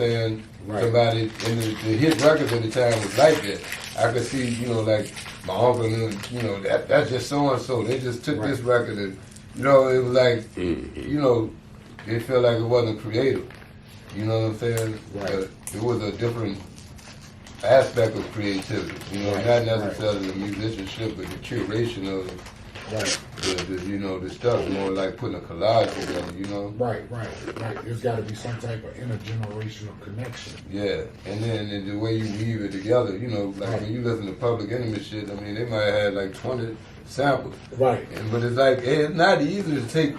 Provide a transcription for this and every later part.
saying? Right. Somebody, and the hit records at the time was like that. I could see, you know, like my uncle, you know, that's just so and so. They just took this record and, you know, it was like, you know, they felt like it wasn't creative. You know what I'm saying? Right. It was a different aspect of creativity. You know, not necessarily the musicianship, but the curation of it. Right. The you know, the stuff more like putting a collage together, you know? Right. There's got to be some type of intergenerational connection. Yeah, and then the way you weave it together, you know, like when you listen to Public Enemy shit, I mean, they might have had like 20 samples. Right. But it's like, it's not easy to take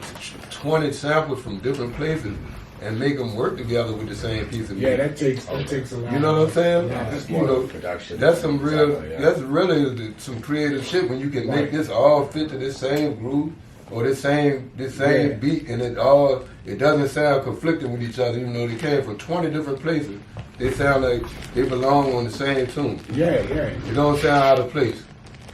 20 samples from different places and make them work together with the same piece of music. Yeah, that takes a lot. You know what I'm saying? Yeah, you know, production. That's some real. That's really some creative shit when you can make this all fit to this same groove or this same beat, and it doesn't sound conflicting with each other. Even though they came from 20 different places, they sound like they belong on the same tune. Yeah. It don't sound out of place.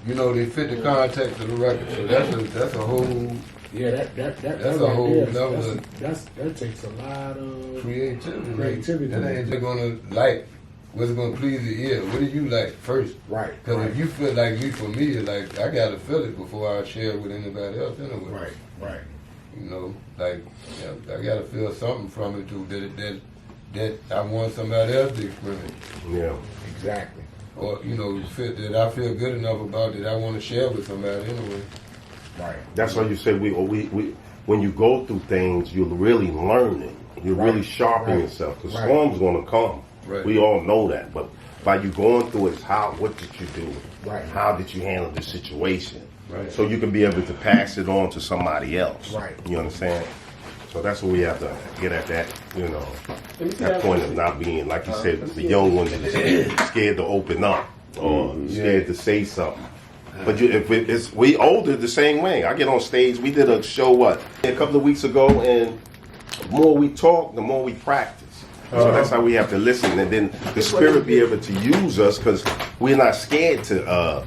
You know, they fit the context of the record. So that's a whole. Yeah, that's a whole level of that takes a lot of creativity. That ain't just gonna like what's gonna please the ear. What do you like first? Right. Because if you feel like me, for me, like I gotta feel it before I share it with anybody else anyway. Right. You know, like I gotta feel something from it too that I want somebody else to experience. Yeah. Exactly. Or you know, that I feel good enough about that I want to share with somebody anyway. Right. That's why you say we when you go through things, you're really learning. You're really sharpening yourself. The storm's gonna come. Right. We all know that. But by you going through it, what did you do? Right. How did you handle the situation? Right. So you can be able to pass it on to somebody else. Right. You understand? So that's what we have to get at that, you know, that point of not being, like you said, the young ones are scared to open up or scared to say something. But we older the same way. I get on stage. We did a show a couple of weeks ago, and the more we talk, the more we practice. So that's how we have to listen, and then the Spirit be able to use us because we're not scared to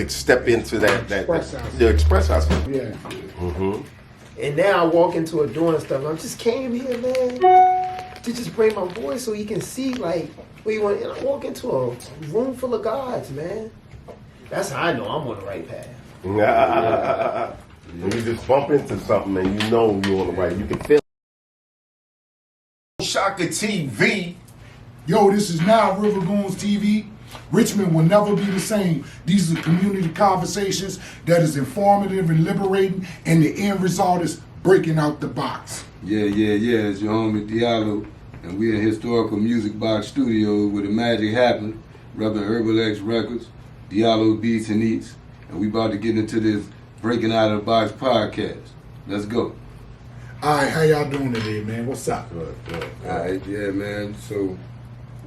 step into to express ourselves. Yeah. Mm-hmm. And now I walk into a door and stuff. I just came here, man, to just bring my voice so you can see like where you want. And I walk into a room full of gods, man. That's how I know I'm on the right path. You just bump into something and you know you're on the right. You can feel it. Shaka TV. Yo, this is Nile River Goons TV. Richmond will never be the same. These are community conversations that is informative and liberating, and the end result is breaking out the box. Yeah. It's your homie Diallo, and we're in Historical Music Box Studio where the magic happens. Reverend Herbal X Records. Diallo Beats and Eats, and we about to get into this Breaking Out of the Box podcast. Let's go. All right, how y'all doing today, man? What's up? Good. All right, yeah, man. So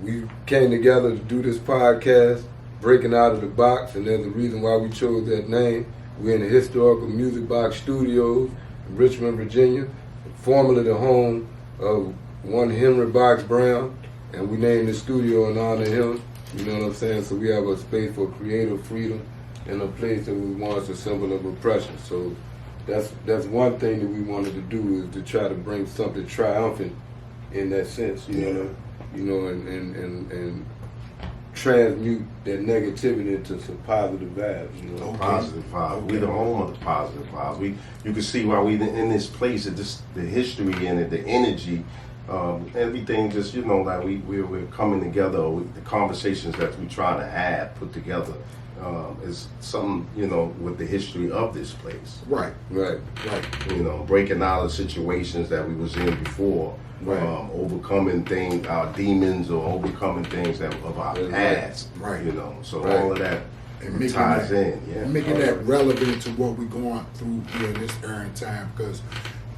we came together to do this podcast, Breaking Out of the Box, and there's a reason why we chose that name. We're in the Historical Music Box Studios in Richmond, Virginia, formerly the home of one Henry Box Brown, and we named the studio in honor of him. You know what I'm saying? So we have a space for creative freedom and a place that we want as a symbol of oppression. So that's one thing that we wanted to do, is to try to bring something triumphant in that sense, you know, and transmute that negativity into some positive vibes, you know. Positive vibes. We're the home of the positive vibes. You can see why we in this place, the history in it, the energy. Everything just, you know, like we're coming together with the conversations that we try to have put together is something, you know, with the history of this place. Right. You know, breaking out of situations that we was in before, overcoming things, our demons, or overcoming things that of our past. Right. You know, so all of that and ties in. Making that relevant to what we're going through here in this era and time, because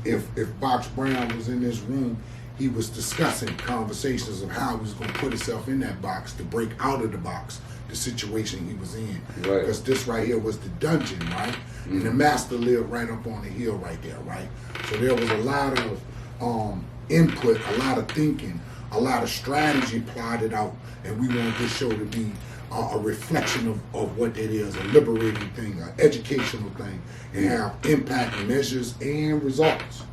if Box Brown was in this room, he was discussing conversations of how he was going to put himself in that box to break out of the box, the situation he was in. Because this right here was the dungeon, right? Mm-hmm. And the master lived right up on the hill right there, right? So there was a lot of input, a lot of thinking, a lot of strategy plotted out, and we wanted this show to be a reflection of what that is, a liberating thing, an educational thing, and have impact measures and results.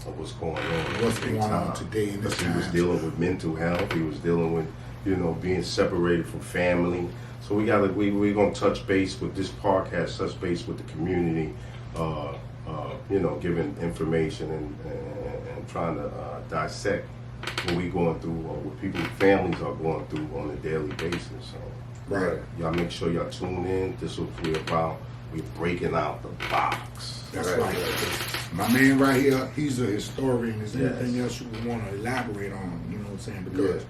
of what's going on. What's going on today in this time. He was dealing with mental health. He was dealing with, being separated from family. So we're gonna touch base with this podcast, touch base with the community, giving information and trying to dissect what we going through, or what people's families are going through on a daily basis. So, right. Y'all make sure y'all tune in. This is what we're about. We're breaking out the box. That's right. My man right here, he's a historian. Is there anything else you would want to elaborate on? You know what I'm saying? Because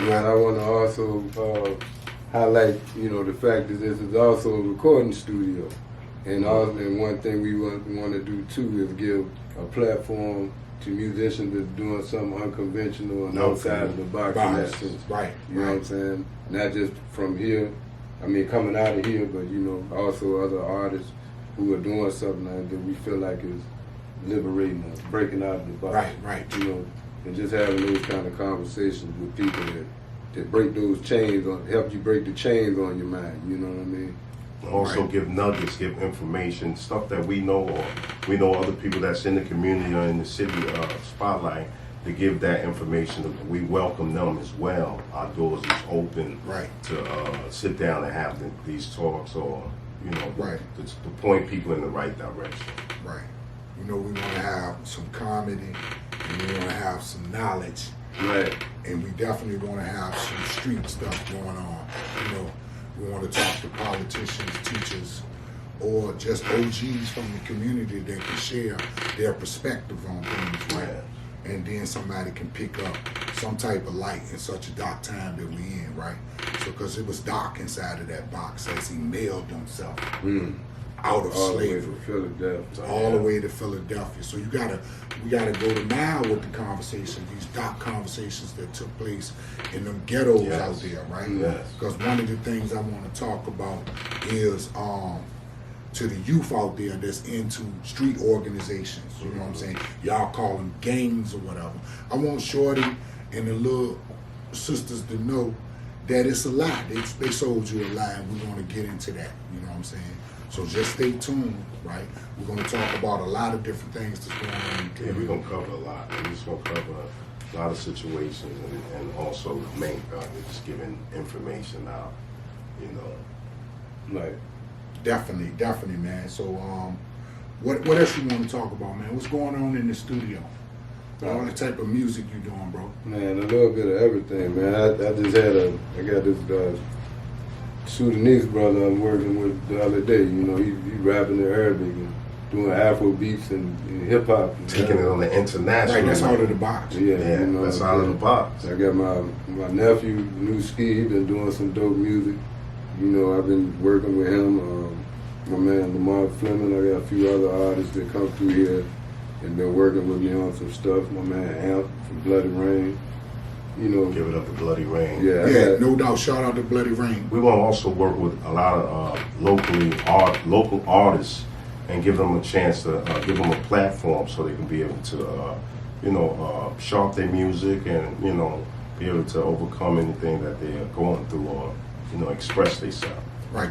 man, I want to also highlight, the fact that this is also a recording studio. And one thing we want to do too is give a platform to musicians that's doing something unconventional and outside of the box in that sense. Right. You know what I'm saying? Not just from here, coming out of here, but also other artists who are doing something that we feel like is liberating us, breaking out of the box. Right. And just having those kind of conversations with people that break those chains, or help you break the chains on your mind. You know what I mean? Also give nuggets, give information, stuff that we know, or we know other people that's in the community or in the city spotlight, to give that information. We welcome them as well. Our doors is open to sit down and have these talks, or to point people in the right direction. Right. We want to have some comedy, and we want to have some knowledge. Right. And we definitely want to have some street stuff going on. We want to talk to politicians, teachers, or just OGs from the community that can share their perspective on things, right? And then somebody can pick up some type of light in such a dark time that we in, right? So, because it was dark inside of that box as he mailed himself out of slavery, all the way to Philadelphia. So we gotta go to Nile with the conversation, these dark conversations that took place in them ghettos out there, right? Because one of the things I want to talk about is to the youth out there that's into street organizations. You know what I'm saying? Y'all call them gangs or whatever. I want Shorty and the little sisters to know that it's a lie. They sold you a lie, and we want to get into that. You know what I'm saying? So just stay tuned, right? We're going to talk about a lot of different things that's going on. Yeah, we're going to cover a lot. We're just going to cover a lot of situations, and also just giving information out, Right. Definitely, man. So, what else you want to talk about, man? What's going on in the studio? All the type of music you doing, bro? Man, a little bit of everything, man. I got this Sudanese brother I'm working with the other day. He rapping in Arabic and doing Afro beats and hip hop. Taking it on the international. Right, that's out of the box. Yeah, that's out of the box. I got my nephew, New Ski, he been doing some dope music. I've been working with him. My man Lamar Fleming, I got a few other artists that come through here and been working with me on some stuff. My man Amp from Bloody Rain. Give it up to Bloody Rain. Yeah, no doubt. Shout out to Bloody Rain. We want to also work with a lot of local artists and give them a chance to give them a platform so they can be able to, sharp their music and, be able to overcome anything that they are going through, or, express themselves. Right,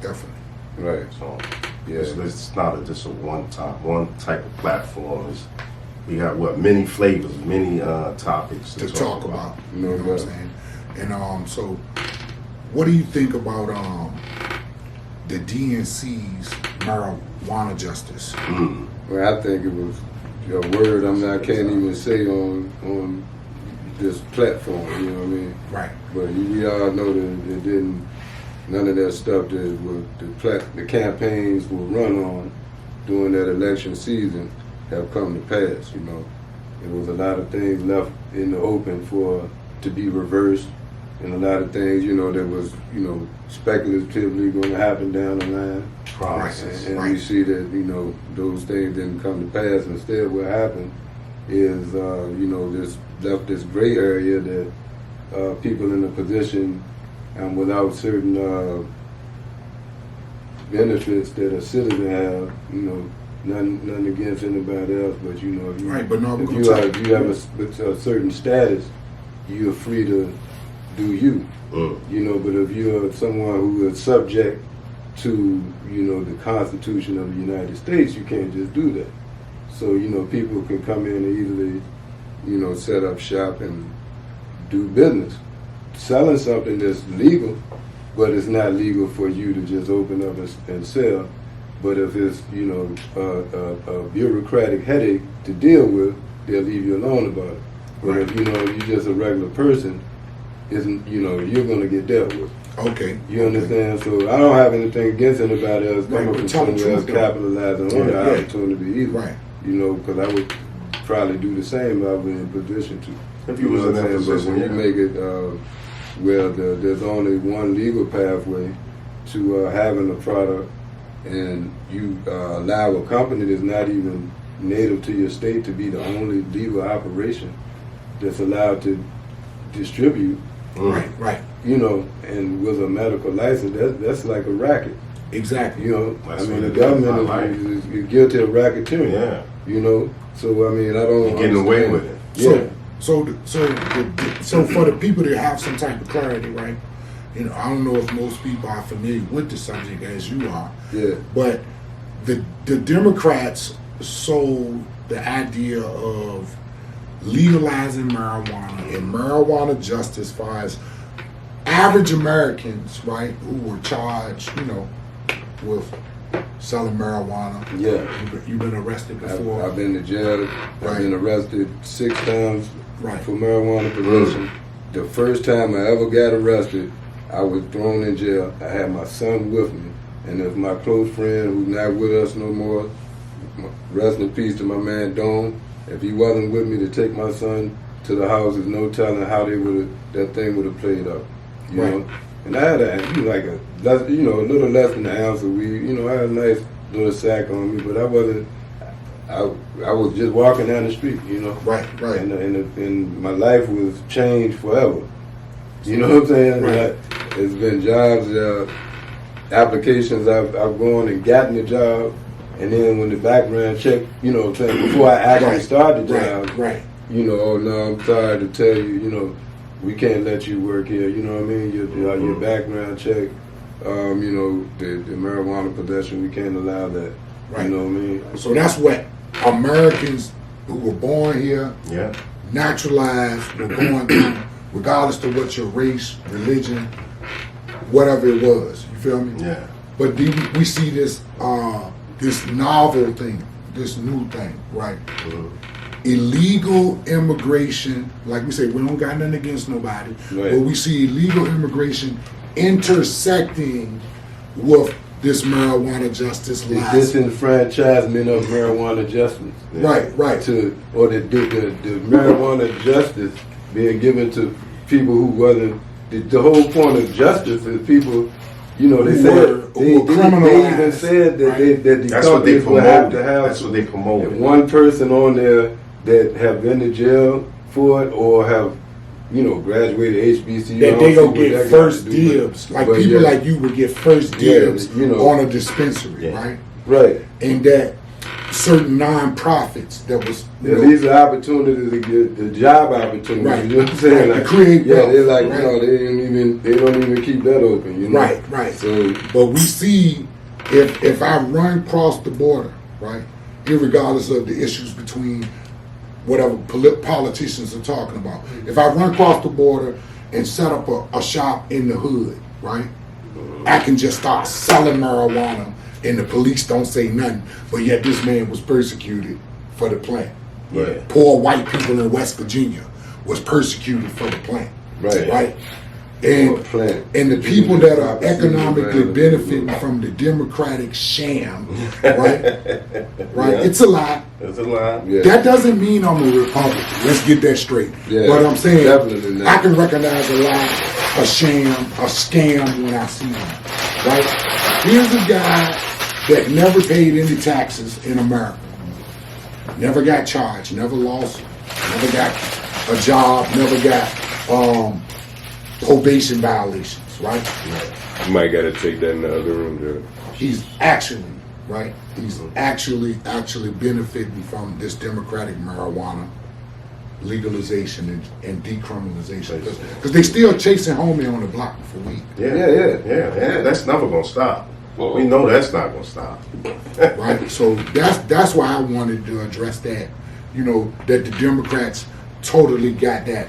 definitely. Right. So, it's not just a one type of platform. We got many flavors, many topics to talk about. You know what I'm saying? And so, what do you think about the DNC's marijuana justice? Well, I think it was a word I can't even say on this platform. You know what I mean? Right. But we all know that it didn't. None of that stuff that the campaigns will run on during that election season have come to pass. There was a lot of things left in the open to be reversed, and a lot of things that was speculatively going to happen down the line. Promises. And we see that those things didn't come to pass. Instead, what happened is this left this gray area that people in a position and without certain benefits that a citizen have, nothing against anybody else, but if you have a certain status, you're free to do you. But if you're someone who is subject to the Constitution of the United States, you can't just do that. so people can come in and easily set up shop and do business. Selling something that's legal, but it's not legal for you to just open up and sell. But if it's a bureaucratic headache to deal with, they'll leave you alone about it. But if you're just a regular person, isn't you're gonna get dealt with. Okay. You understand? So I don't have anything against anybody else coming from somewhere else capitalizing on the opportunity either. Right. Because I would probably do the same if I was in a position to. If you was in that position, but when you make it where there's only one legal pathway to having a product, and you allow a company that's not even native to your state to be the only legal operation that's allowed to distribute. Right. And with a medical license, that's like a racket. Exactly. The government is guilty of racketeering. Yeah. So I don't. You're getting away with it. Yeah. So for the people that have some type of clarity, right? I don't know if most people are familiar with the subject as you are. Yeah. But the Democrats sold the idea of legalizing marijuana and marijuana justice as far as average Americans, right, who were charged, with selling marijuana. Yeah. You've been arrested before. I've been to jail. Right. I've been arrested 6 times for marijuana possession. The first time I ever got arrested, I was thrown in jail. I had my son with me. And if my close friend who's not with us no more, rest in peace to my man Dome, if he wasn't with me to take my son to the house, there's no telling how that thing would have played out. You know? And I had a little less than an ounce of weed. I had a nice little sack on me, but I wasn't. I was just walking down the street. Right. And my life was changed forever. You know what I'm saying? Right. It's been jobs, applications. I've gone and gotten the job, and then when the background check, before I actually started the job, oh no, I'm sorry to tell you, we can't let you work here. You know what I mean? Your background check, the marijuana possession, we can't allow that. Right. You know what I mean? So that's what Americans who were born here, naturalized, were going through, regardless of what your race, religion, whatever it was. You feel me? Yeah. But we see this this novel thing, this new thing, right? Illegal immigration, like we say, we don't got nothing against nobody, but we see illegal immigration intersecting with this marijuana justice law. The disenfranchisement of marijuana justice. Right. Or the marijuana justice being given to people who wasn't. The whole point of justice is people. They said they even said that the companies will have to have. That's what they promoted. One person on there that have been to jail for it or have, graduated HBCU. That they don't get first dibs. Like people like you would get first dibs on a dispensary, right? Right. And that certain non-profits that was these are opportunities to get the job opportunities. Right. You know what I'm saying? Right. To create wealth. they're like they don't even keep that open. Right. So, but we see if I run across the border, right, irregardless of the issues between whatever politicians are talking about, if I run across the border and set up a shop in the hood, right, I can just start selling marijuana. And the police don't say nothing, but yet this man was persecuted for the plant. Right. Poor white people in West Virginia was persecuted for the plant. Right. And the people that are economically benefiting from the Democratic sham, right? It's a lie. It's a lie. Yeah. That doesn't mean I'm a Republican. Let's get that straight. Yeah, but I'm saying I can recognize a lie, a sham, a scam when I see one. Right? Here's a guy that never paid any taxes in America. Never got charged, never lost, never got a job, never got probation violations, right? You might got to take that in the other room, Joe. He's actually, right? He's actually benefiting from this democratic marijuana legalization and decriminalization. Because they still chasing homie on the block for weed. Yeah. That's never gonna stop. We know that's not going to stop. Right? So that's why I wanted to address that. You know, that the Democrats totally got that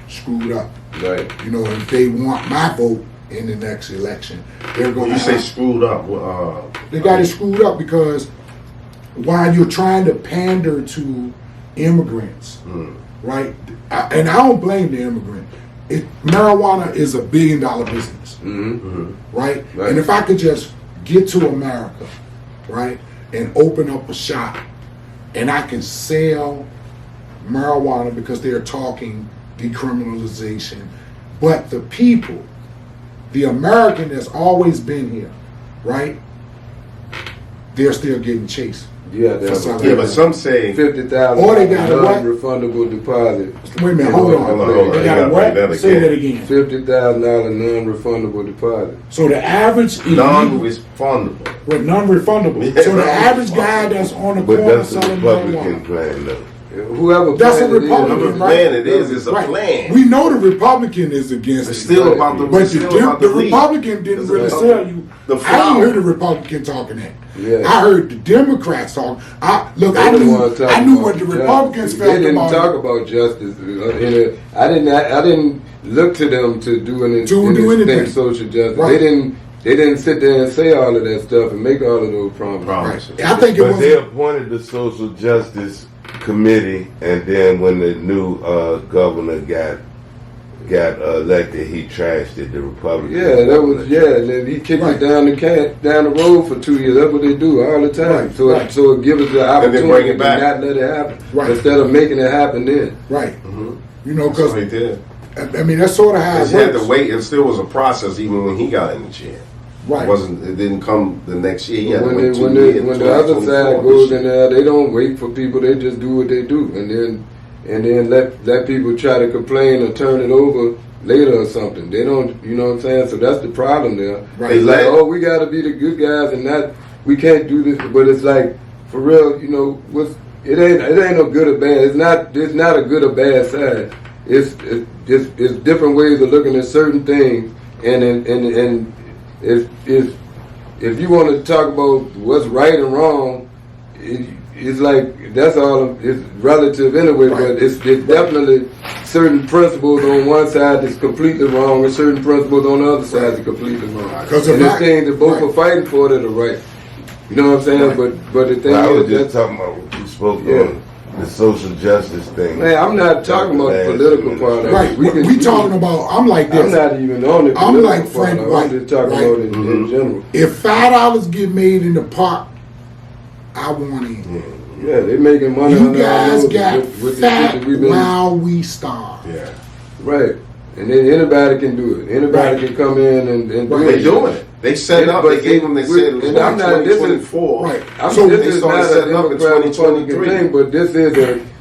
screwed up. Right. You know, if they want my vote in the next election, they're going to... You say screwed up. They got it screwed up because while you're trying to pander to immigrants, right? And I don't blame the immigrant. Marijuana is a $1 billion business, right? And if I could just get to America, right, and open up a shop, and I can sell marijuana because they're talking decriminalization, but the people, the American that's always been here, right, they're still getting chased. Yeah, but some say $50,000 or they got a what? Non-refundable deposit. Wait a minute, hold on. They got a what? Say that again. $50,000 non-refundable deposit. So the average non-refundable. With non-refundable. Yeah, So the average guy that's on the corner selling Republican marijuana. plan, though. Whoever That's a plan it is, Republican, Whatever right? plan it is, it's a Right. plan. We know the Republican is against It's it. still about the But it's still about the lead. Republican didn't It's really about sell you. the I flower. ain't heard the Republican talking that. Yeah. I heard the Democrats talk. I They didn't wanna talk knew about what the justice. Republicans felt They didn't about talk it. about justice. I didn't look to them to do anything. anything social justice. Right. They didn't sit there and say all of that stuff and make all of those promises. Right. I think it But was. they appointed the Social Justice Committee, and then when the new governor got elected, he trashed it. The Republican. Yeah, that was and then he kicked it down the road for 2 years. That's what they do all the time. Right. So it gives us the And then bring opportunity it to back. not let it happen Right. instead of making it happen then. Right. You know, because That's what he did. I mean that's sort of how it He had works. to wait. It still was a process even when he got in the chair. Right. It didn't come the next year. He had to When wait 2 when years. the other side goes in there, they don't wait for people. They just do what they do, and then let people try to complain or turn it over later or something. They don't, you know what I'm saying? So that's the problem there. Right. It's like, oh, we got to be the good guys, and we can't do this. But it's like, for real, you know, it ain't no good or bad. It's not a good or bad side. It's different ways of looking at certain things, and if you want to talk about what's right and wrong, it's like that's all. It's relative anyway, but it's definitely certain principles on one side that's completely wrong, and certain principles on the other side that's completely wrong. And there's things that both are fighting for that are right. You know what I'm saying? But the thing I was is, just talking about what you spoke on the social justice thing. man, I'm not talking about the political part of it. Right. We talking about. I'm like this. I'm not even on it. I'm like Frank I'm White. just talking about it in general. If $5 get made in the park, I want in. Yeah, they making money. You on guys all got with the shit fat that we've been. while we starve. Yeah. Right. And then anybody can do it. Anybody can come in and do it. They doing it. They set up. They gave them. They said it was and I'm not. This is 2024. Right. So they this is started not a setting up in Democrat Republican 2023. thing, but this is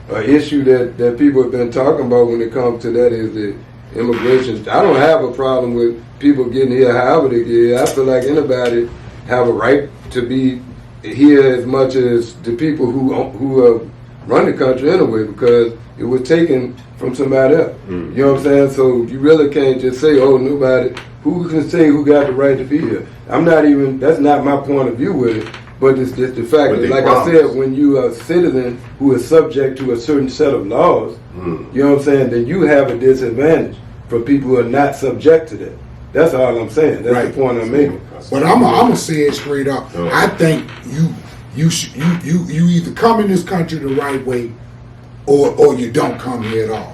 a issue that people have been talking about when it comes to that is the immigration. I don't have a problem with people getting here however they get here. I feel like anybody have a right to be here as much as the people who run the country anyway, because it was taken from somebody else. You know what I'm saying? So you really can't just say, oh, nobody. Who can say who got the right to be here? I'm not even. That's not my point of view with it. But it's just the fact that, like I said, when you are a citizen who is subject to a certain set of laws, you know what I'm saying, then you have a disadvantage from people who are not subject to that. That's all I'm saying. That's the point I'm making. But I'm gonna say it straight up. I think you either come in this country the right way, or you don't come here at all.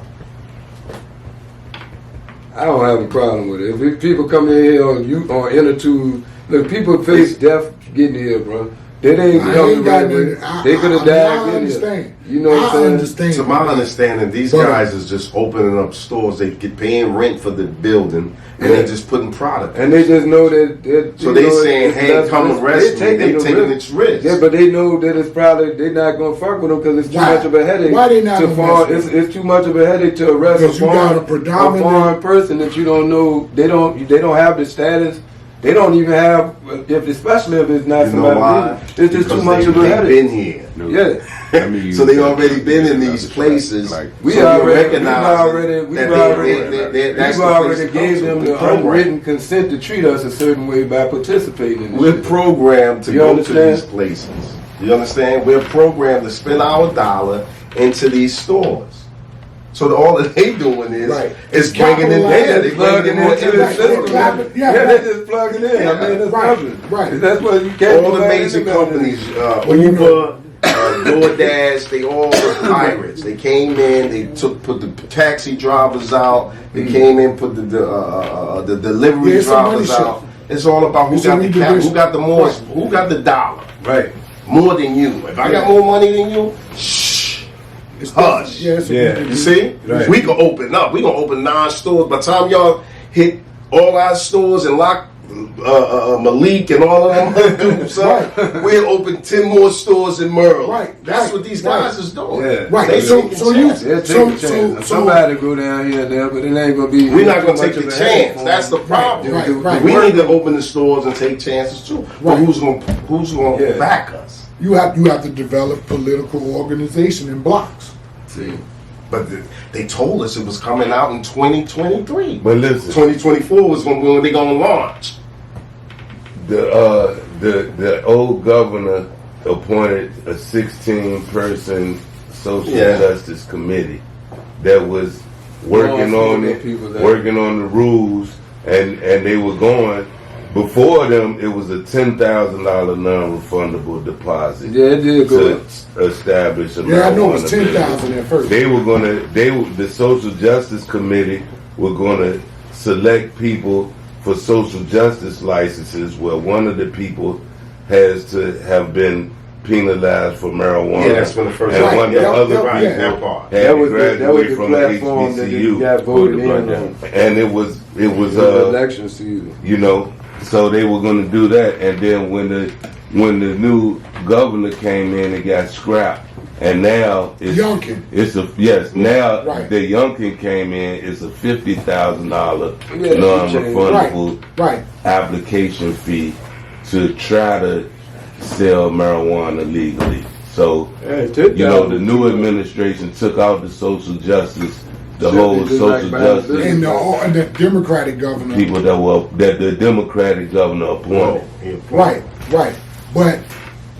I don't have a problem with it. If people come in here on inner tubes, look, people face death getting here, bro. They ain't coming right way. They could have died in here. You know what I'm saying? To my understanding, these guys is just opening up stores. They get paying rent for the building, and they're just putting product. And they just know that. So they saying, "Hey, come arrest me." They taking its risk. Yeah, but they know that it's probably they're not gonna fuck with them because it's too much of a headache. Why they not gonna mess with it's too much of a headache to arrest a foreign person that you don't know. They don't have the status. They don't even have especially if it's not You know why? somebody, it's just too much of a They've headache. been here. Yeah. So they already been in these places. We've so already gave them the unwritten consent to treat us a certain way by participating in this. We're programmed to You go understand? to these places. You understand? We're programmed to spend our dollar into these stores. So all that they doing is bringing in there. They bringing more into the system. They just plugging in. I mean, that's nothing. Right. That's what you can't. All the major companies, Uber, DoorDash, they all were pirates. They came in, they put the taxi drivers out. They came in, put the delivery drivers out. It's all about who got the dollar. Right. More than you. If I got more money than you, hush. You see? Right. We can open up. We gonna open 9 stores. By the time y'all hit all our stores and lock Malik and all of them, we'll open 10 more stores in Merle. Right. That's what these guys is doing. Yeah. Right. They So somebody go down here and there, but it ain't gonna be. We're not gonna take the chance. That's the problem. Right. We need to open the stores and take chances too. But who's gonna back us? You have to develop political organization in blocks. See. But they told us it was coming out in 2023. But listen, 2024 was when they gonna launch. The old governor appointed a 16-person social justice committee that was working on it, working on the rules, and they were going. Before them, it was a $10,000 non-refundable deposit. Yeah, it did go to establish a I know it was 10,000 at first. The social justice committee were gonna select people for social justice licenses, where one of the people has to have been penalized for marijuana. Yeah, that's when the first. And one of the other that people part. had to graduate from the platform that HBCU. got voted in on. And it was election season. you know, so they were going to do that, and then when the new governor came in, it got scrapped, and now it's Youngkin. Now the Youngkin came in. It's a $50,000 non-refundable application fee to try to sell marijuana legally. So the new administration took out the social justice. The whole social justice and the Democratic governor, people that the Democratic governor appointed. Right. But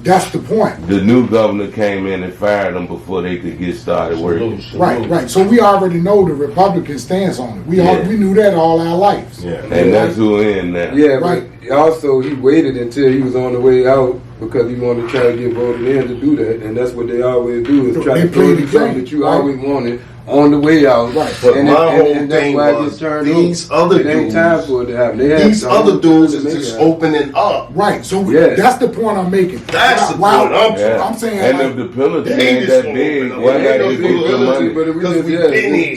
that's the point. The new governor came in and fired them before they could get started working. Right. So we already know the Republican stance on it. We knew that all our lives. Yeah. And that's who in now. Yeah, but also he waited until he was on the way out because he wanted to try to get voted in to do that, and that's what they always do is try to throw you something that you always wanted on the way out. Right. But and my whole that's thing why it was gets turned these over. other it ain't dudes. time for it to happen. These other dudes is just opening up. Right. So that's the point I'm making. That's the point I'm saying. And if the penalty ain't that big, why not just get the money? But we just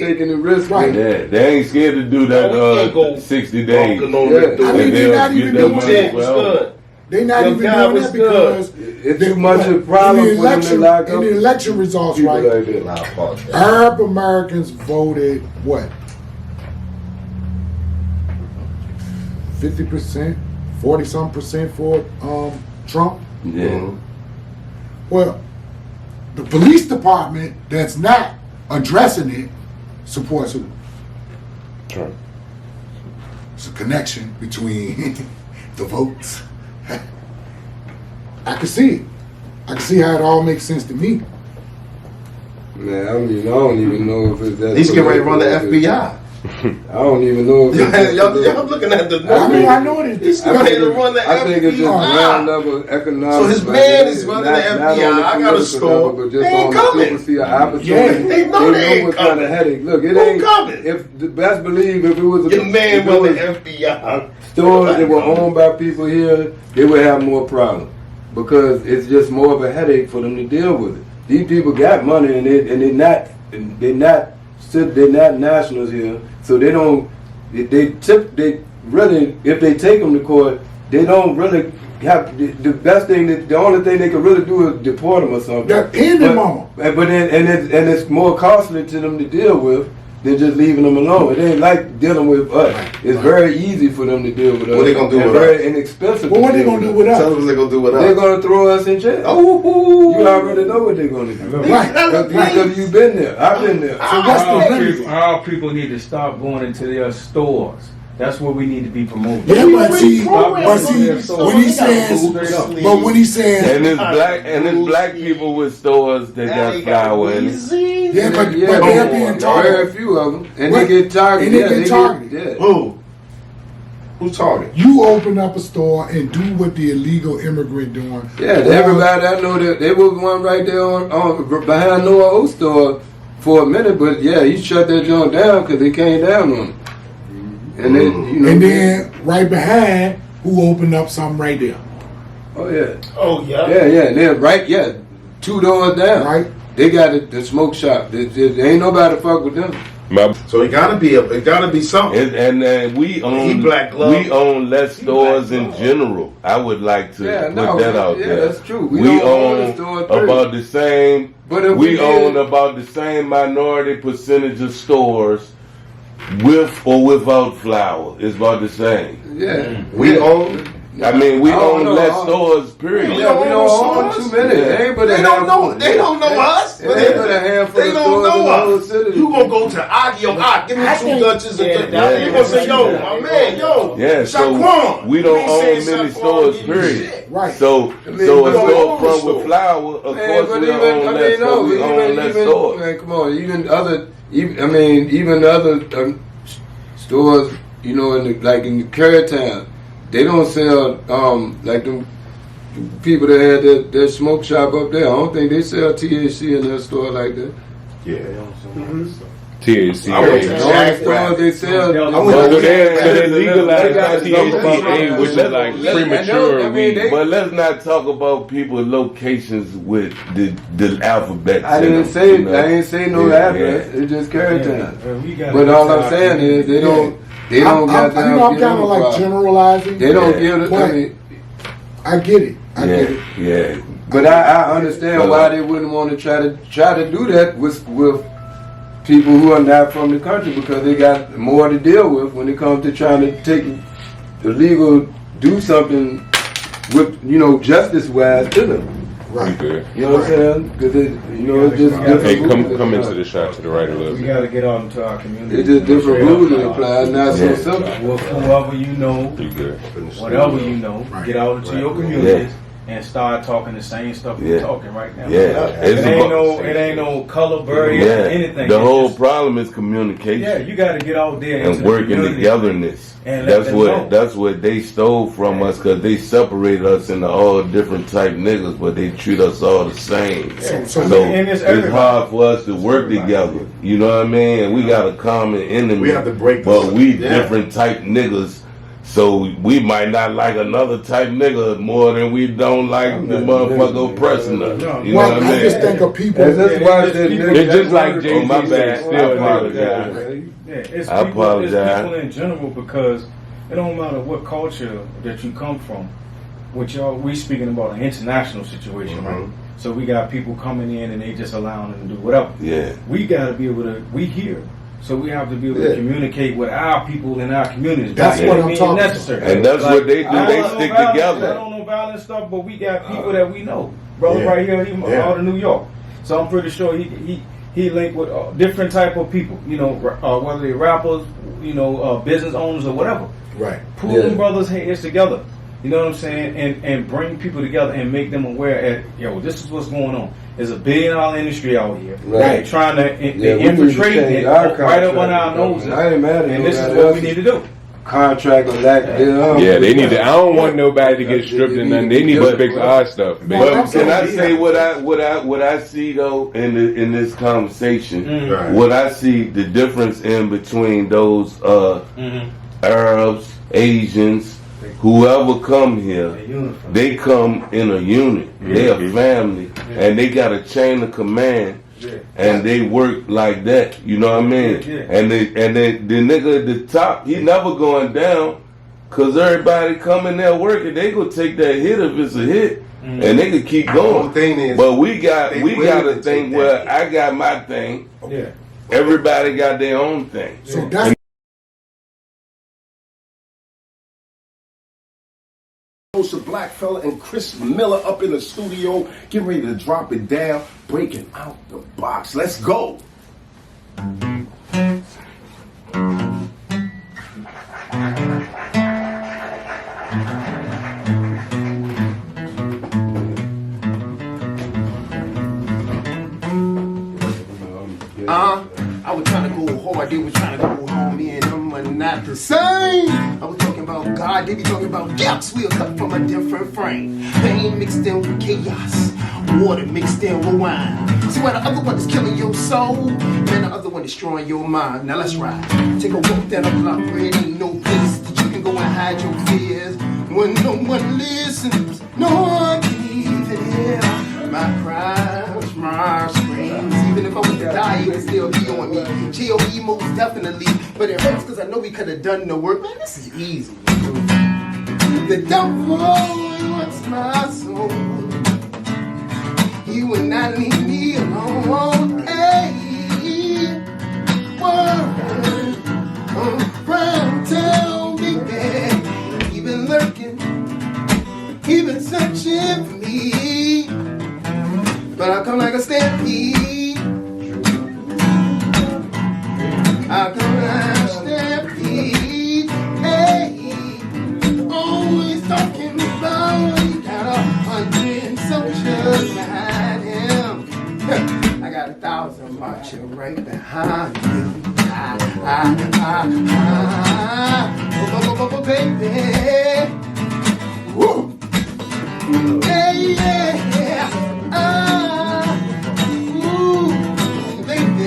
taking the risk. Right. Yeah, they ain't scared to do that 60 days. I mean, they're not even doing that. They're not even doing that because it's too much of a problem for them to lock up. In the election results, right? Arab Americans voted what? 50%, 40-some% for Trump. Yeah. Well, the police department that's not addressing it supports who? Trump. It's a connection between the votes. I can see it. I can see how it all makes sense to me. Man, I mean, I don't even know if it's that. He's getting ready to run the FBI. I don't even know if y'all looking at the I know it is. He's getting ready to run the FBI. I think it's just ground level economic. So his man is running the FBI. I got a store. But just They ain't on coming. the see an opportunity. They know they ain't what kind of coming. headache. Look, it Who ain't coming? If the best believe if it was Your man run the FBI. stores that were owned by people here, they would have more problems because it's just more of a headache for them to deal with it. These people got money and they're not nationals here, so they don't. They really, if they take them to court, they don't really have the best thing. The only thing they can really do is deport them or something. They're in the mama. But then, and it's more costly to them to deal with they're just leaving them alone. It ain't like dealing with us. It's very easy for them to deal with us. What they gonna do and with very us? inexpensive. Well, what they gonna do with us? Tell them what they gonna do with us. They're gonna throw us in jail. Oh, You already know what they're gonna do. Right. Because you've been there. I've been there. So what's the remedy? Our people need to stop going into their stores. That's what we need to be promoting. Yeah, but see, when he says, but when he says, And it's black people with stores that got flour in it. yeah, but they're being Very targeted. few of them, and they get targeted. And they get targeted. Yeah. who? Who's talking? You open up a store and do what the illegal immigrant doing. Yeah, everybody I know that they was one right there on behind Noah O store for a minute, but yeah, he shut that joint down because they came down on him. And then, you know, And then right behind, who opened up something right there? oh yeah, Oh yeah. yeah, and then right, 2 doors down, Right. They got the smoke shop. There ain't nobody fuck with them. So it gotta be something. And we own Black Glove. we own less stores in general. I would like to put that out there. That's true. We don't own the stores, period. about the same. But if we we own did- about the same minority percentage of stores, with or without flour. It's about the same. Yeah, We own. I mean, we I don't own know. less stores. Period. Yeah, we don't own too many. Yeah. They ain't but a They don't handful. know. They don't know us. They ain't but a handful They of don't stores in the know whole us. city. You gonna go to Aki, give me I 2 think- Dutches and yeah, you gonna say, yo, my man, yo, Yeah, so Shaquan. we don't You ain't own saying many Shaquan, stores, give you period. shit. Right. So I mean, so a but we store own front stores. with flour, of Man, course but we even, own less, but we own less stores. Man, come on, even other stores, you know, in the Carytown, they don't sell like them people that had that smoke shop up there. I don't think they sell THC in their store like that. Yeah. THC. I went to The Jack only stores they sell. So they legalized THC, THC, which is like premature I mean, weed. But let's not talk about people locations with the alphabet. I didn't say I ain't say no address. It's just Carytown. But all I'm saying is they don't. They don't I'm goddamn kind give them of a like problem. generalizing. They don't Yeah. give it. I mean, I get it. I get it. Yeah. but I understand why they wouldn't want to try to do that with people who are not from the country, because they got more to deal with when it comes to trying to take the legal, do something with, you know, justice wise to them. Right. Good. You know what I'm saying? Because it's just different. Hey, rules come that into apply. the shot to the right a little We bit. got to get out into our community. It's just different rules that apply. It's not so Yeah. simple. With whoever you know, You good? whatever you know, Right. get out into your communities and start talking the same stuff we're talking right now. Yeah. It It's ain't no color barrier, anything. The It's whole just- problem is communication. Yeah, you got to get out there into And the working community. togetherness. And let them know. That's what they stole from us, because they separated us into all different type niggas, but they treat us all the same. So and it's it's everybody. hard for us to work together. You know what I mean? And we got a common enemy. We have to break but this. we Yeah. different type niggas. So we might not like another type nigga more than we don't like the motherfucker oppressing us. You know well, what I I mean? just think of people. And that's why that It's just like Oh, Jay-Z my said, bad. still I niggas. apologize. Yeah, it's I people, apologize. It's people in general, because it don't matter what culture that you come from. We speaking about an international situation, right? So we got people coming in and they just allowing them to do whatever. Yeah. We got to be able to. We here, so we have to be able to communicate with our people in our communities. That's By what any I'm means talking necessary. And that's what they do. I They don't know stick violence, together. I don't know violent stuff, but we got people that we know. Brother Yeah. right here, he Yeah. out of New York, so I'm pretty sure he linked with different type of people. You know, whether they rappers, you know, business owners or whatever. Right. Pull them brothers' heads together. You know what I'm saying? And bring people together and make them aware that, yo, this is what's going on. There's a $1 billion industry out here. Right. Trying to Yeah, we need to infiltrate change it our right up on contract. our noses. I ain't mad at And this is nobody what we else's need to do. contract or lack thereof. Yeah, they need to. I don't want nobody to get stripped and nothing. They need to fix our stuff, But baby. can I say what I see though in this conversation? Right. What I see the difference in between those Arabs, Asians, whoever come here, they come in a unit. They a family, and they got a chain of command. And they work like that, you know what I mean? And the nigga at the top, he never going down, cause everybody coming there working, they gonna take that hit if it's a hit, and they can keep The whole going. thing is, But we got they a willing to thing take where that hit. I got my thing, Yeah. Everybody got their own thing. So that's a black fella and Chris Miller up in the studio, getting ready to drop it down, breaking out the box. Let's go. I was trying to go hard, they were trying to go home, me and them are not the same. I was talking about God, they be talking about yucks, we are cut from a different frame. Pain mixed in with chaos, water mixed in with wine. See why the other one is killing your soul, man, the other one destroying your mind. Now let's ride, take a walk down the block where it ain't no place that you can go and hide your fears. When no one listens, no one can even hear my cries, my screams. Even if I was to die, it would still be on me. G.O.E. most definitely, but it hurts because I know we could have done the work. Man, this is easy. The devil wants my soul. You will not leave me alone. Hey, word around town, big man. He been lurking, he been searching for me, but I come like a stampede. I come like a stampede. Hey, always talking about he got 100 soldiers behind him. I got 1,000 marching right behind me. Baby. Woo. Yeah, yeah. Ooh, baby.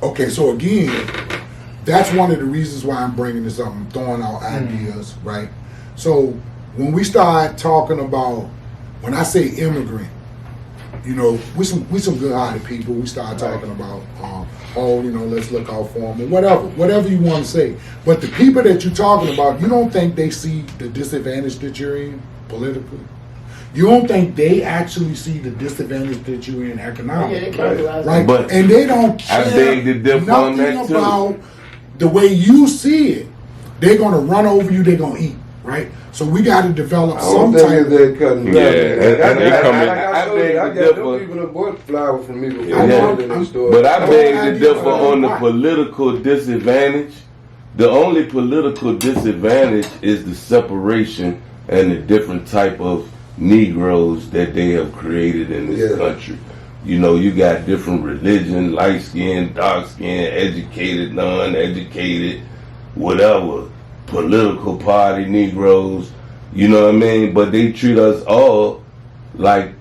Okay, so again, that's one of the reasons why I'm bringing this up. I'm throwing out ideas, right? So when we start talking about, when I say immigrant, you know, we some good-hearted people. We start talking about, let's look out for them, or whatever you want to say. But the people that you're talking about, you don't think they see the disadvantage that you're in politically? You don't think they actually see the disadvantage that you're in economically, right? But and they don't care nothing about the way you see it. They're gonna run over you. They're gonna eat, right? So we got to develop some type of I got them people that bought flowers from me before. But I beg to differ on the political disadvantage. The only political disadvantage is the separation and the different type of Negroes that they have created in this country. You know, you got different religion, light skin, dark skin, educated, non-educated, whatever, political party Negroes, you know what I mean? But they treat us all like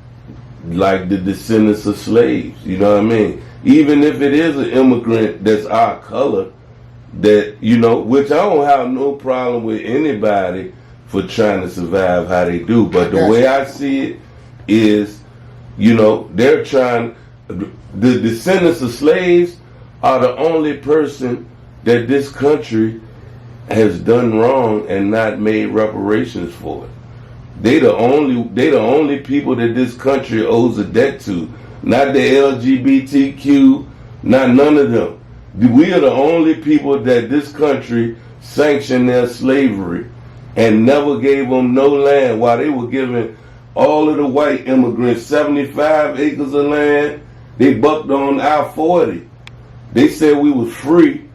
the descendants of slaves, you know what I mean? Even if it is an immigrant that's our color, that, you know, which I don't have no problem with anybody for trying to survive how they do. But the way I see it is, you know, they're trying, the descendants of slaves are the only person that this country has done wrong and not made reparations for it. They the only people that this country owes a debt to. Not the LGBTQ, not none of them. We are the only people that this country sanctioned their slavery and never gave them no land, while they were giving all of the white immigrants 75 acres of land. They bucked on our 40. They said we was free,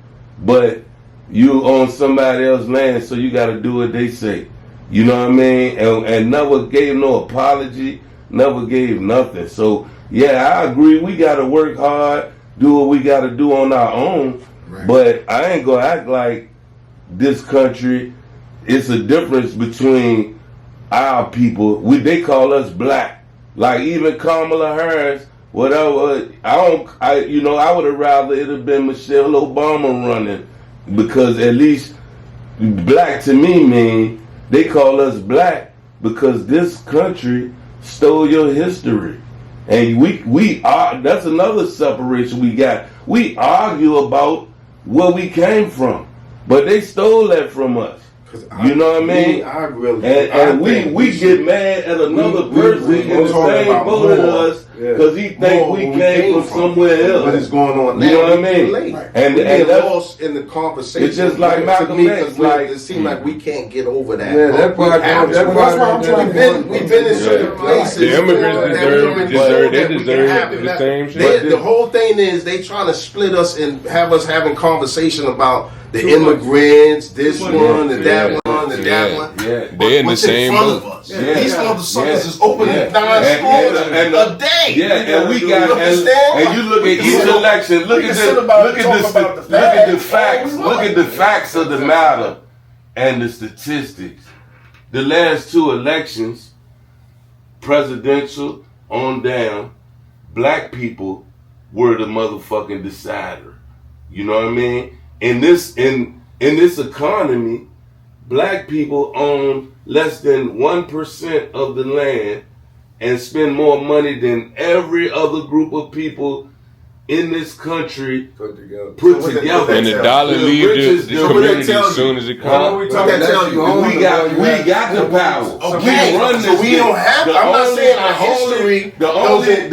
but you own somebody else's land, so you got to do what they say. You know what I mean? And never gave no apology, never gave nothing. So, yeah, I agree. We got to work hard, do what we got to do on our own. Right. But I ain't going to act like this country, it's a difference between our people. They call us black. Like even Kamala Harris, whatever. I would have rather it have been Michelle Obama running, because at least black to me mean they call us black because this country stole your history. And we are, that's another separation we got. We argue about where we came from, but they stole that from us. You know what I mean? I really and we get mad at another person in the same boat as us because he think we came from somewhere else. But it's going on now. You know what I mean? And that's lost in the conversation. It's just like Malcolm X. Like it seems like we can't get over that. Yeah, that's why I'm trying to. We've been in certain places. The immigrants deserve the same shit. The whole thing is they trying to split us and have us having conversation about the immigrants, this one and that one and that one. They're in the same boat. These motherfuckers is opening 9 schools a day. Yeah, and we got and you look at each election. Look at the facts. Look at the facts of the matter and the statistics. The last 2 elections, presidential on down, black people were the motherfucking decider. You know what I mean? In this economy, black people own less than 1% of the land and spend more money than every other group of people in this country put together. And the dollar leaves the community as soon as it comes. We got the power. Okay, We run this so we don't have. I'm not saying our history. The only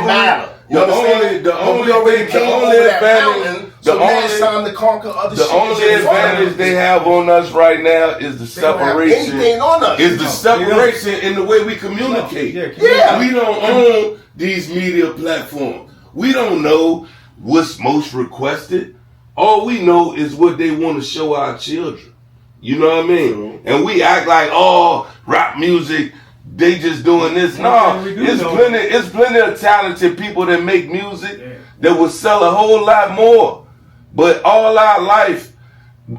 matter. You understand? The only advantage. So now it's time to conquer other shit. The only advantage they have on us right now is the separation. Anything on us? Is the separation in the way we communicate. Yeah. We don't own these media platforms. We don't know what's most requested. All we know is what they want to show our children. You know what I mean? And we act like, oh, rap music, they just doing this. No, it's plenty of talented people that make music that will sell a whole lot more. But all our life,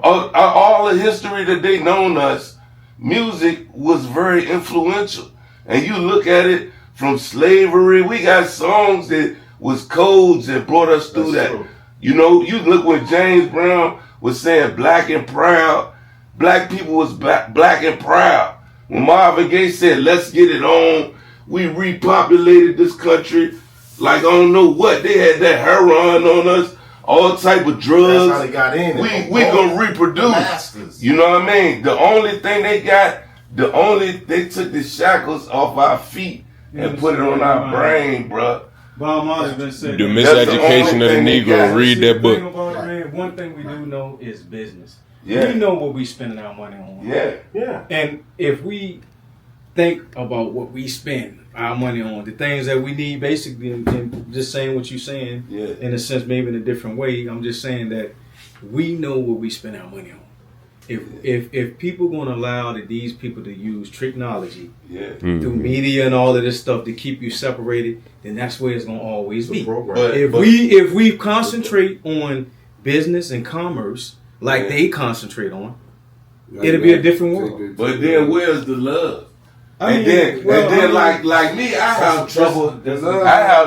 all the history that they known us, music was very influential. And you look at it from slavery, we got songs that was codes that brought us through that. True. You know, you look when James Brown was saying black and proud, black people was black and proud. When Marvin Gaye said, let's get it on, we repopulated this country like I don't know what. They had that heroin on us, all type of drugs. That's how they got in. We gonna reproduce. You know what I mean? The only thing they got, they took the shackles off our feet and put it on our brain, bruh. Bob Marley's been saying the miseducation of the Negro. Read that book. One thing we do know is business. Yeah. We know what we spending our money on. Yeah. And if we think about what we spend our money on, the things that we need, basically, and just saying what you're saying, in a sense, maybe in a different way, I'm just saying that we know what we spend our money on. If people going to allow these people to use technology through media and all of this stuff to keep you separated, then that's where it's going to always be. If we concentrate on business and commerce like they concentrate on, it'll be a different world. But then where's the love? Like me, I have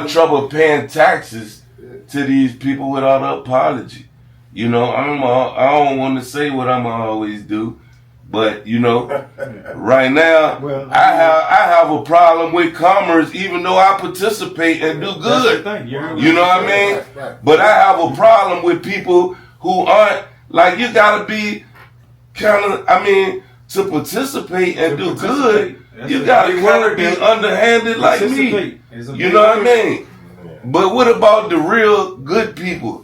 trouble paying taxes to these people without an apology. You know, I don't want to say what I'm always do, but you know, right now I have a problem with commerce, even though I participate and do good. You know what I mean? But I have a problem with people who aren't like you. Gotta be to participate and do good. You gotta kind of be underhanded like me. You know what I mean? But what about the real good people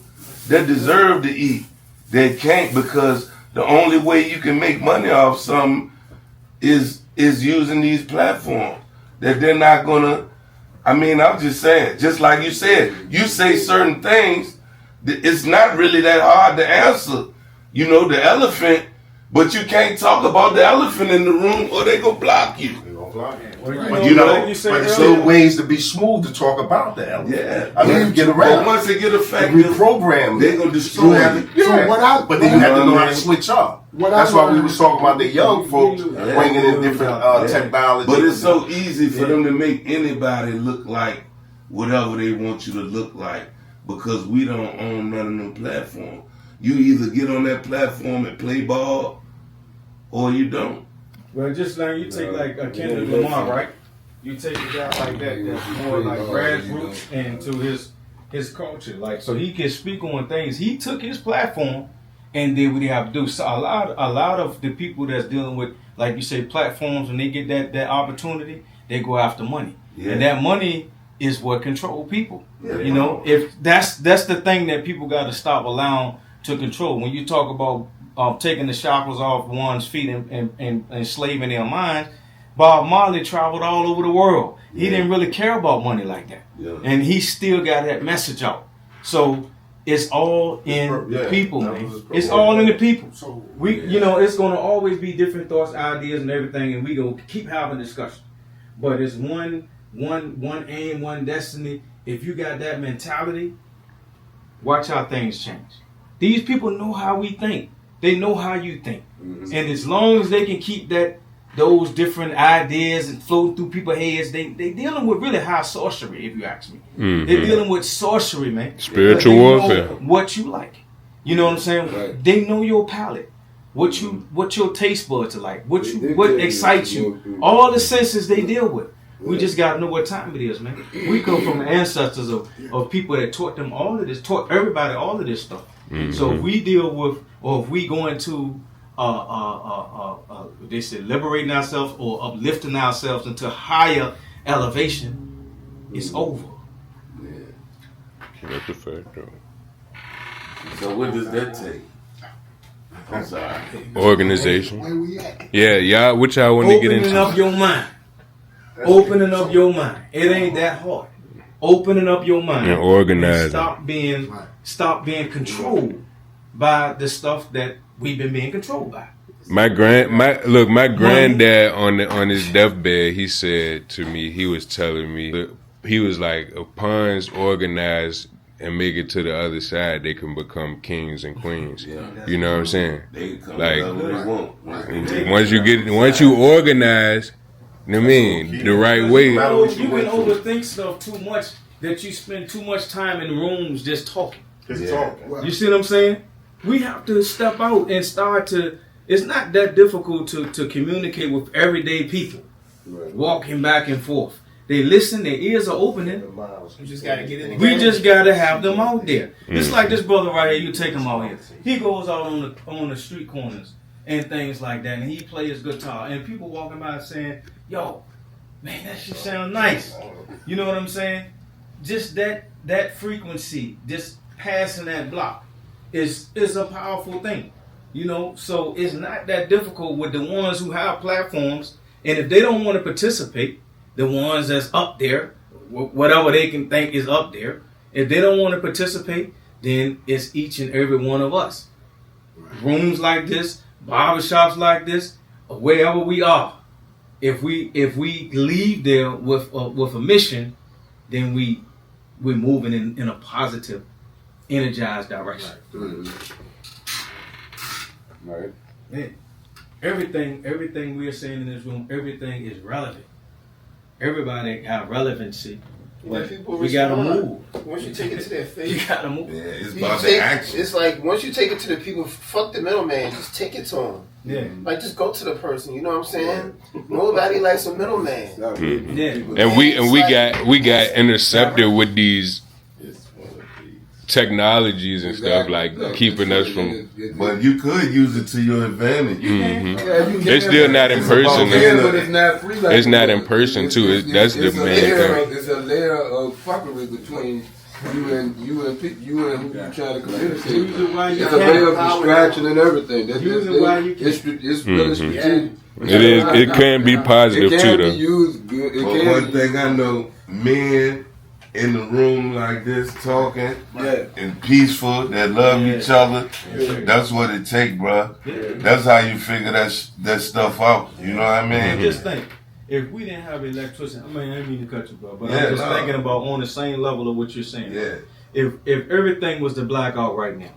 that deserve to eat, that can't, because the only way you can make money off something is using these platforms that they're not gonna. I'm just saying, just like you said, you say certain things, it's not really that hard to answer. You know, the elephant, but you can't talk about the elephant in the room or they gonna block you. But there's still ways to be smooth to talk about the elephant. Yeah. You get around. But once they get effective, reprogram, they're gonna destroy you. But then you have to know how to switch up. That's why we was talking about the young folks bringing in different technology. But it's so easy for them to make anybody look like whatever they want you to look like, because we don't own none of them platforms. You either get on that platform and play ball, or you don't. Well, just like you take like a Kendrick Lamar, right? You take a guy like that that's more like grassroots and to his culture, like so he can speak on things. He took his platform and then what they have to do. So a lot of the people that's dealing with, like you say, platforms, when they get that opportunity, they go after money, and that money is what control people. You know, if that's the thing that people got to stop allowing to control. When you talk about taking the shackles off one's feet and enslaving their minds, Bob Marley traveled all over the world. He didn't really care about money like that, and he still got that message out. So it's all in the people, man. It's all in the people. So you know, it's going to always be different thoughts, ideas, and everything, and we gonna keep having discussion. But it's one aim, one destiny. If you got that mentality, watch how things change. These people know how we think. They know how you think, and as long as they can keep those different ideas and floating through people's heads, they dealing with really high sorcery, if you ask me. They're dealing with sorcery, man. Spiritual warfare. What you like. You know what I'm saying? Right. They know your palate. What your taste buds are like. What excites you. All the senses they deal with. We just gotta know what time it is, man. We come from ancestors of people that taught them all of this, taught everybody all of this stuff. So if we deal with, or if we go into they said liberating ourselves or uplifting ourselves into higher elevation, it's over. That's a fact, though. So what does that take? I'm sorry. Organization. Yeah, y'all. What y'all want to get into? Opening up your mind. Opening up your mind. It ain't that hard. Opening up your mind and organizing. Stop being controlled by the stuff that we've been being controlled by. My granddad on his deathbed, he said to me, he was telling me, he was like, if pawns organize and make it to the other side, they can become kings and queens. You know what I'm saying? Like, once you organize, you know what I mean, the right way. You can overthink stuff too much that you spend too much time in rooms just talking. You see what I'm saying? We have to step out and start to. It's not that difficult to communicate with everyday people, walking back and forth. They listen, their ears are opening. You just gotta get in. We just gotta have them out there. It's like this brother right here. You take him out here. He goes out on the street corners and things like that, and he plays guitar, and people walking by saying, "Yo, man, that shit sound nice." You know what I'm saying? Just that frequency, just passing that block, is a powerful thing. You know, so it's not that difficult with the ones who have platforms, and if they don't want to participate, the ones that's up there, whatever they can think is up there, if they don't want to participate, then it's each and every one of us. Rooms like this, barbershops like this, or wherever we are, if we leave there with a mission, then we're moving in a positive, energized direction. Right. Man, everything we are saying in this room, everything is relevant. Everybody have relevancy. But we gotta move. Once you take it to their face, you gotta move. Yeah, it's about the action. It's like once you take it to the people, fuck the middleman. Just take it to them. Yeah. Like just go to the person. You know what I'm saying? Nobody likes a middleman. Yeah. And we got intercepted with these technologies and stuff, like keeping us from. But you could use it to your advantage. It's still not in person. It's not in person too. That's the main thing. It's a layer of fuckery between you and who you trying to communicate. It's a layer of distraction and everything. It's really strategic. It can be positive too, though. It can be used good. But one thing I know, men in the room like this talking and peaceful, that love each other, that's what it take, bro. That's how you figure that stuff out. You know what I mean? Just think, if we didn't have electricity, I mean, I didn't mean to cut you, bro, but I'm just thinking about on the same level of what you're saying. Yeah. If everything was to black out right now,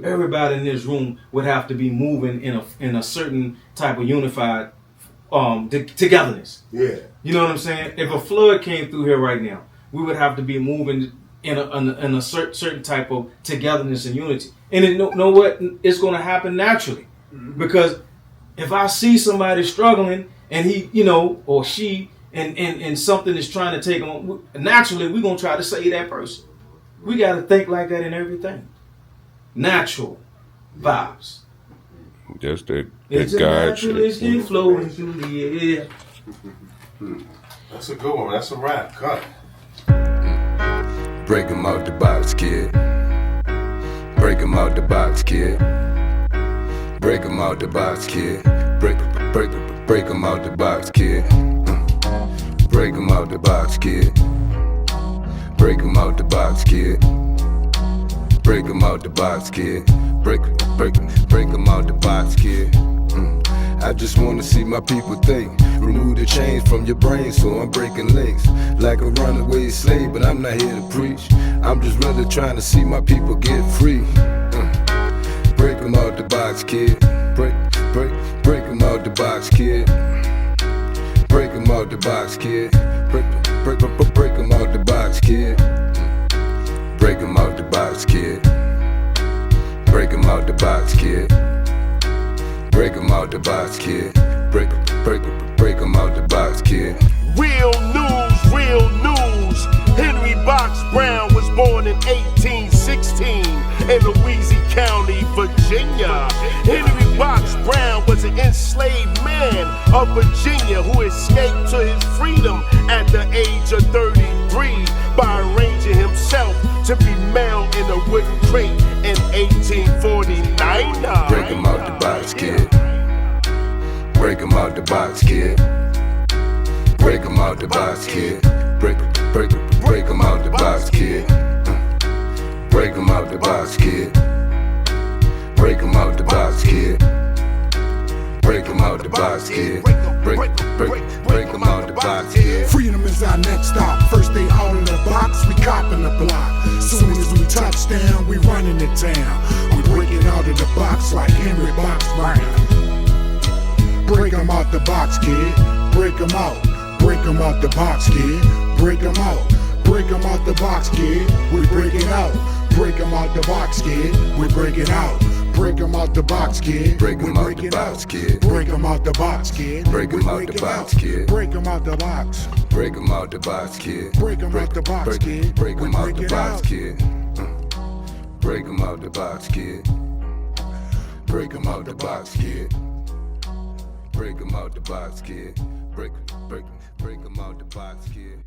everybody in this room would have to be moving in a certain type of unified togetherness. Yeah. You know what I'm saying? If a flood came through here right now, we would have to be moving in a certain type of togetherness and unity. And you know what? It's going to happen naturally. Because if I see somebody struggling and he, you know, or she, and something is trying to take them on, naturally we're going to try to save that person. We got to think like that in everything. Natural. vibes. Just that It's a God naturalistic shit. flowing through the air. That's a good one. That's a rap. Cut. Break 'em out the box, kid. Break 'em out the box, kid. Break 'em out the box, kid. Break 'em out the box, kid. Break 'em out the box, kid. Break 'em out the box, kid. Break 'em out the box, kid. Break 'em out the box, kid. I just wanna see my people think. Remove the chains from your brain, so I'm breaking links. Like a runaway slave, but I'm not here to preach. I'm just really trying to see my people get free. Break 'em out the box, kid. Break 'em out the box, kid. Break 'em out the box, kid. Break 'em out the box, kid. Break 'em out the box, kid. Break 'em out the box, kid. Break 'em out the box, kid. Break 'em out the box, kid. Real news. Henry Box Brown was born in 1816 in Louisiana County, Virginia. Henry Box Brown was an enslaved man of Virginia who escaped to his freedom at the age of 33 by arranging himself to be mailed in a wooden crate in 1849. Break 'em out the box, kid. Break 'em out the box, kid. Break 'em out the box, kid. Break 'em out the box, kid. Break 'em out the box, kid. Break 'em out the box, kid. Break 'em out the box, kid. Break 'em out the box, kid. Freedom is our next stop. First they out of the box, we copping the block. Soon as we touch down, we running the town. We breaking out of the box like Henry Box Brown. Break 'em out the box, kid. Break 'em out. Break 'em out the box, kid. Break 'em out. Break 'em out the box, kid. We breaking out. Break 'em out the box, kid. We breaking out. Break 'em out the box, kid. Break 'em out the box, kid. Break 'em out the box, kid. Break 'em out the box, kid. Break 'em out the box. Break 'em out the box, kid. Break 'em out the box, kid. Break 'em We out the break it box, out. kid. Break 'em out the box, kid. Break 'em out the box, kid. Break 'em out the box, kid. Break 'em out the box, kid.